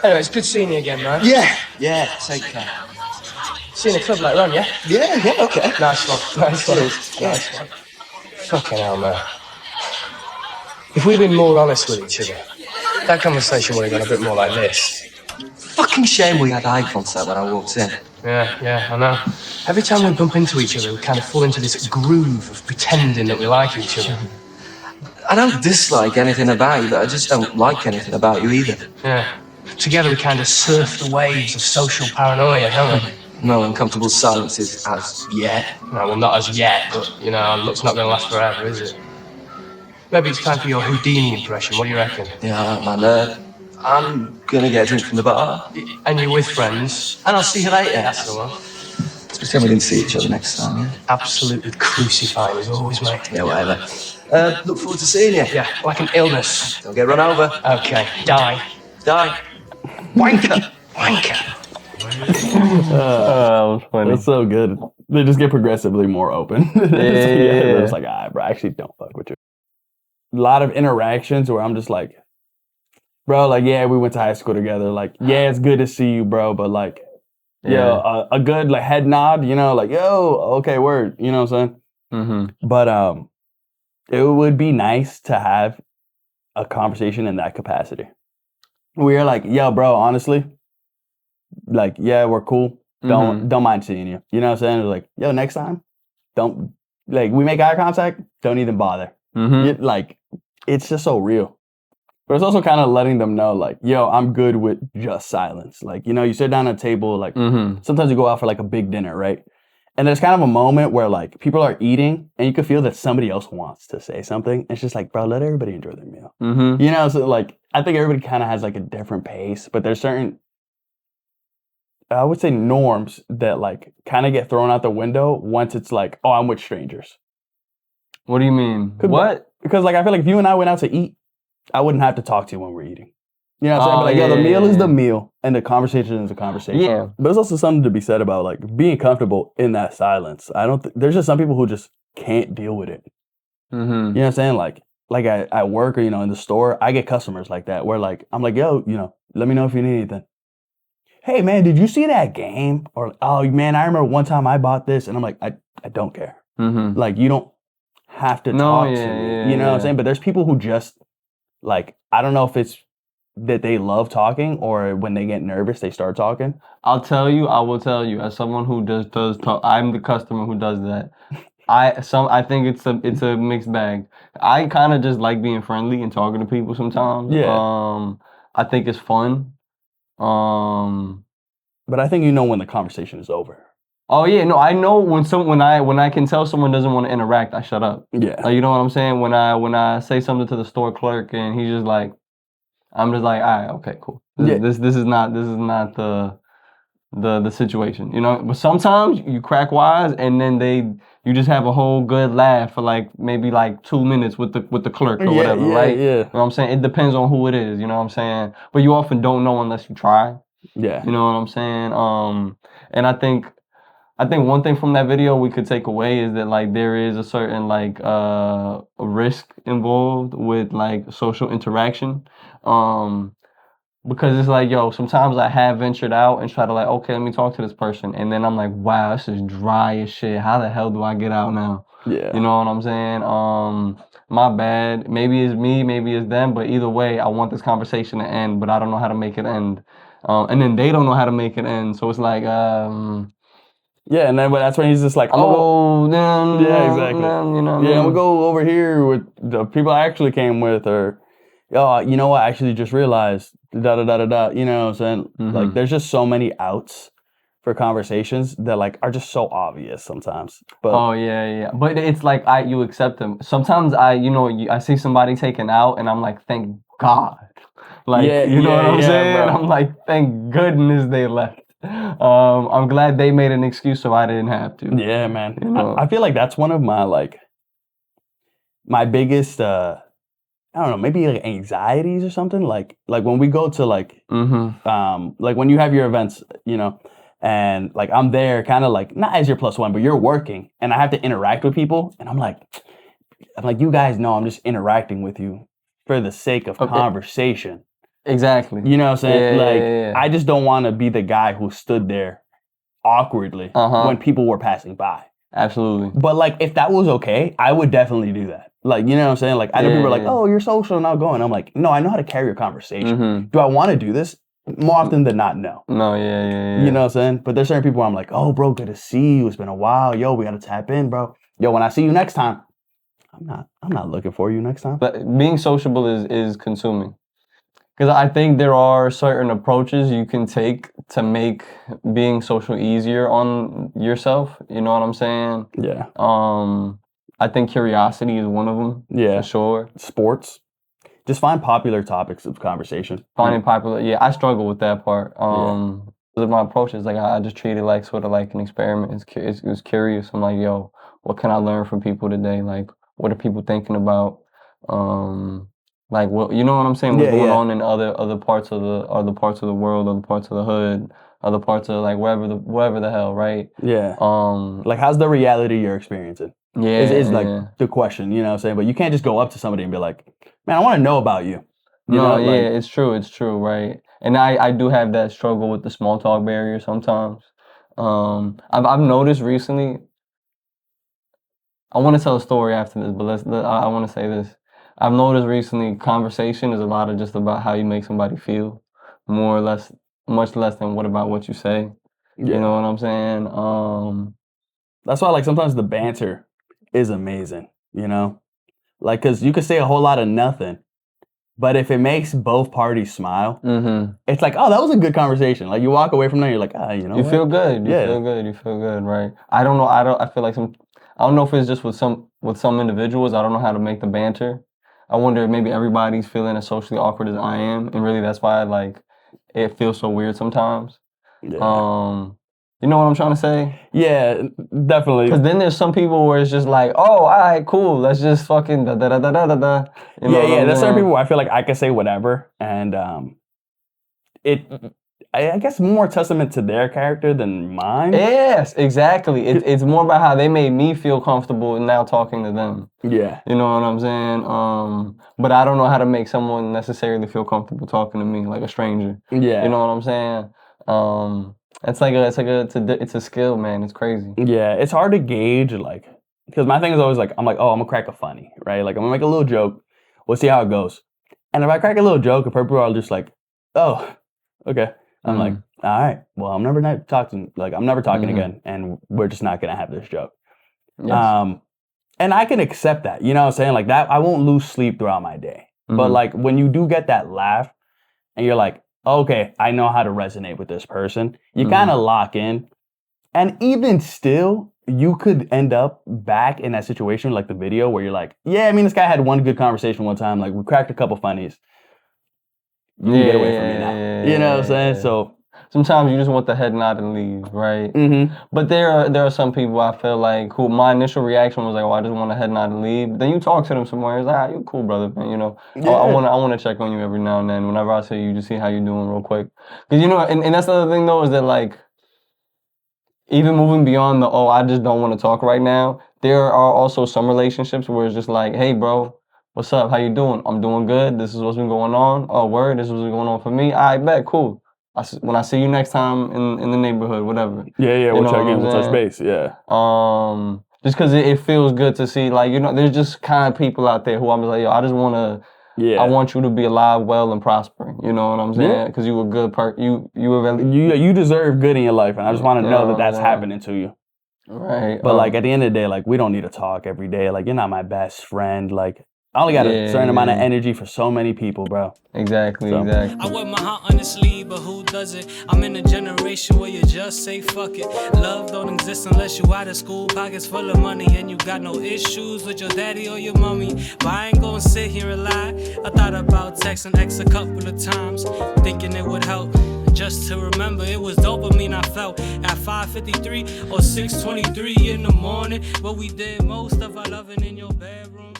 Anyway, it's good seeing you again, man. Yeah, take care. See you in the club later on, yeah? Yeah, okay. Nice one. Nice one. Fucking hell, man. If we'd been more honest with each other, that conversation would have gone a bit more like this. Fucking shame we had eye contact when I walked in. Yeah, I know. Every time we bump into each other, we kind of fall into this groove of pretending that we like each other. I don't dislike anything about you, but I just don't like anything about you either. Yeah. Together we kind of surf the waves of social paranoia, don't we? No uncomfortable silences as yet. No, well, not as yet, but, you know, look's not going to last forever, is it? Maybe it's time for your Houdini impression. What do you reckon? Yeah, man. I'm gonna get a drink from the bar. And you're with friends. And I'll see you later. That's the one. Let's pretend we didn't see each other next time, yeah? Absolutely crucifying as always, mate. Yeah, whatever. Look forward to seeing you. Yeah, like an illness. Don't get run over. Okay, die. Wanker. Oh, funny. That's so good. They just get progressively more open. Yeah. They're just like, all right, bro, I actually don't fuck with you. A lot of interactions where I'm just like, bro, like, yeah, we went to high school together. Like, yeah, it's good to see you, bro. But like, yo, a good like head nod, you know, like, yo, okay, word. You know what I'm saying? Mm-hmm. But it would be nice to have a conversation in that capacity. We're like, yo, bro, honestly, like, yeah, we're cool. Don't mind seeing you. You know what I'm saying? It's like, yo, next time, don't, like, we make eye contact, don't even bother. Like, it's just so real. But it's also kind of letting them know, like, yo, I'm good with just silence. Like, you know, you sit down at a table, like, sometimes you go out for, like, a big dinner, right? And there's kind of a moment where, like, people are eating, and you can feel that somebody else wants to say something. It's just like, bro, let everybody enjoy their meal. You know, so, like, I think everybody kind of has, like, a different pace, but there's certain, I would say, norms that, like, kind of get thrown out the window once it's like, oh, I'm with strangers. What do you mean? What? Because, like, I feel like if you and I went out to eat, I wouldn't have to talk to you when we're eating. You know what I'm saying? But like, yo, the meal is the meal, and the conversation is the conversation. Yeah. But there's also something to be said about, like, being comfortable in that silence. I don't there's just some people who just can't deal with it. You know what I'm saying? Like at work or, you know, in the store, I get customers like that where, like, I'm like, yo, you know, let me know if you need anything. Hey, man, did you see that game? Or, oh, man, I remember one time I bought this. And I'm like, I don't care. Like, you don't have to talk to me. You know what I'm saying? But there's people who just, like, I don't know if it's that they love talking or when they get nervous, they start talking. I will tell you, as someone who does talk, I'm the customer who does that. I think it's a mixed bag. I kind of just like being friendly and talking to people sometimes. Yeah. I think it's fun. But I think you know when the conversation is over. Oh yeah, no, I know when I can tell someone doesn't want to interact, I shut up. Yeah. Like, you know what I'm saying? When I say something to the store clerk and he's just like, I'm just like, all right, okay, cool. This is not the situation, you know. But sometimes you crack wise, and then you just have a whole good laugh for like maybe like 2 minutes with the clerk or whatever, right? Yeah. You know what I'm saying? It depends on who it is, you know what I'm saying? But you often don't know unless you try. Yeah. You know what I'm saying? And I think one thing from that video we could take away is that, like, there is a certain, like, risk involved with, like, social interaction. Because it's like, yo, sometimes I have ventured out and try to, like, okay, let me talk to this person. And then I'm like, wow, this is dry as shit. How the hell do I get out now? Yeah. You know what I'm saying? My bad. Maybe it's me, maybe it's them. But either way, I want this conversation to end, but I don't know how to make it end. And then they don't know how to make it end. So it's like, yeah, and then that's when he's just like, I'm gonna go, yeah, exactly. You know, yeah, we'll go over here with the people I actually came with, or, oh, you know what, I actually just realized, da-da-da-da-da, you know what I'm saying? Like, there's just so many outs for conversations that, like, are just so obvious sometimes. But oh, yeah. But it's like, you accept them. Sometimes I see somebody taken out, and I'm like, thank God. Like, you know what I'm saying? Bro. I'm like, thank goodness they left. I'm glad they made an excuse so I didn't have to. Yeah, man. You know? I feel like that's one of my, like, my biggest, I don't know, maybe like anxieties or something. Like when we go to like, like when you have your events, you know, and like I'm there kind of like, not as your plus one, but you're working and I have to interact with people. And I'm like, you guys know I'm just interacting with you for the sake of conversation. Exactly. You know what I'm saying? Yeah, like, yeah. I just don't want to be the guy who stood there awkwardly when people were passing by. Absolutely. But like, if that was okay, I would definitely do that. Like, you know what I'm saying? Like, I know people are like, oh, you're social and I'll go. And I'm like, no, I know how to carry a conversation. Do I want to do this? More often than not, no. No, yeah. You know what I'm saying? But there's certain people where I'm like, oh, bro, good to see you. It's been a while. Yo, we got to tap in, bro. Yo, when I see you next time, I'm not looking for you next time. But being sociable is consuming. Because I think there are certain approaches you can take to make being social easier on yourself. You know what I'm saying? Yeah. I think curiosity is one of them. Yeah. For sure. Sports. Just find popular topics of conversation. Finding popular. Yeah, I struggle with that part. My approach is like I just treat it like sort of like an experiment. It was curious. I'm like, yo, what can I learn from people today? Like, what are people thinking about? Like, what, you know what I'm saying? What's going on in other parts of the world, other parts of the hood, other parts of like wherever the hell, right? Yeah. Like, how's the reality you're experiencing? Yeah, is like the question, you know what I'm saying? But you can't just go up to somebody and be like, man, I want to know about you. It's true, right? And I do have that struggle with the small talk barrier sometimes. I've noticed recently. I want to tell a story after this, but I want to say this. I've noticed recently conversation is a lot of just about how you make somebody feel, more or less, much less than what you say. Yeah. You know what I'm saying? That's why, like, sometimes the banter is amazing, you know? Like, because you could say a whole lot of nothing, but if it makes both parties smile, it's like, oh, that was a good conversation. Like, you walk away from there, you're like, you know, you feel good. You feel good, right? I don't know. I feel like I don't know if it's just with some individuals. I don't know how to make the banter. I wonder if maybe everybody's feeling as socially awkward as I am, and really that's why like it feels so weird sometimes. Yeah. You know what I'm trying to say? Yeah, definitely. Because then there's some people where it's just like, oh, all right, cool, let's just fucking da da da da da da. You know there's certain people where I feel like I can say whatever, and I guess more testament to their character than mine. Yes, exactly. It's more about how they made me feel comfortable now talking to them. Yeah. You know what I'm saying? But I don't know how to make someone necessarily feel comfortable talking to me, like a stranger. Yeah. You know what I'm saying? It's a skill, man. It's crazy. Yeah, it's hard to gauge, like, because my thing is always like, I'm like, oh, I'm gonna crack a funny, right? Like, I'm gonna make a little joke. We'll see how it goes. And if I crack a little joke, and people are just like, oh, okay. I'm like, all right, well, I'm never talking again, and we're just not gonna have this joke. Yes. And I can accept that, you know what I'm saying? Like that, I won't lose sleep throughout my day. But like when you do get that laugh, and you're like, okay, I know how to resonate with this person, you kind of lock in. And even still, you could end up back in that situation, like the video, where you're like, yeah, I mean, this guy had one good conversation one time, like we cracked a couple funnies. You can get away from me now. You know what I'm saying? So sometimes you just want the head nod and leave, right? But there are some people I feel like who my initial reaction was like, oh, I just want to head nod and leave. Then you talk to them somewhere, it's like, you cool, brother, man. You know, I want to check on you every now and then. Whenever I see you, just see how you doing real quick. Because you know, and that's the other thing though is that like, even moving beyond the I just don't want to talk right now. There are also some relationships where it's just like, hey, bro. What's up? How you doing? I'm doing good. This is what's been going on. Oh, word. This is what's going on for me. I bet. Cool. When I see you next time in the neighborhood, whatever. Yeah. We'll check in. We'll touch base. Yeah. Just because it feels good to see, like, you know, there's just kind of people out there who I'm like, yo, I just want to. Yeah. I want you to be alive, well, and prospering. You know what I'm saying? Because you a good you deserve good in your life, and I just want to know that that's happening to you. Right. But like at the end of the day, like we don't need to talk every day. Like you're not my best friend. Like. I only got a certain amount of energy for so many people, bro. Exactly. I wear my heart on the sleeve, but who doesn't? I'm in a generation where you just say fuck it. Love don't exist unless you out of school, pockets full of money, and you got no issues with your daddy or your mommy. But I ain't gonna sit here and lie. I thought about texting X a couple of times, thinking it would help. Just to remember, it was dopamine I felt at 5:53 or 6:23 in the morning. But we did most of our loving in your bedroom.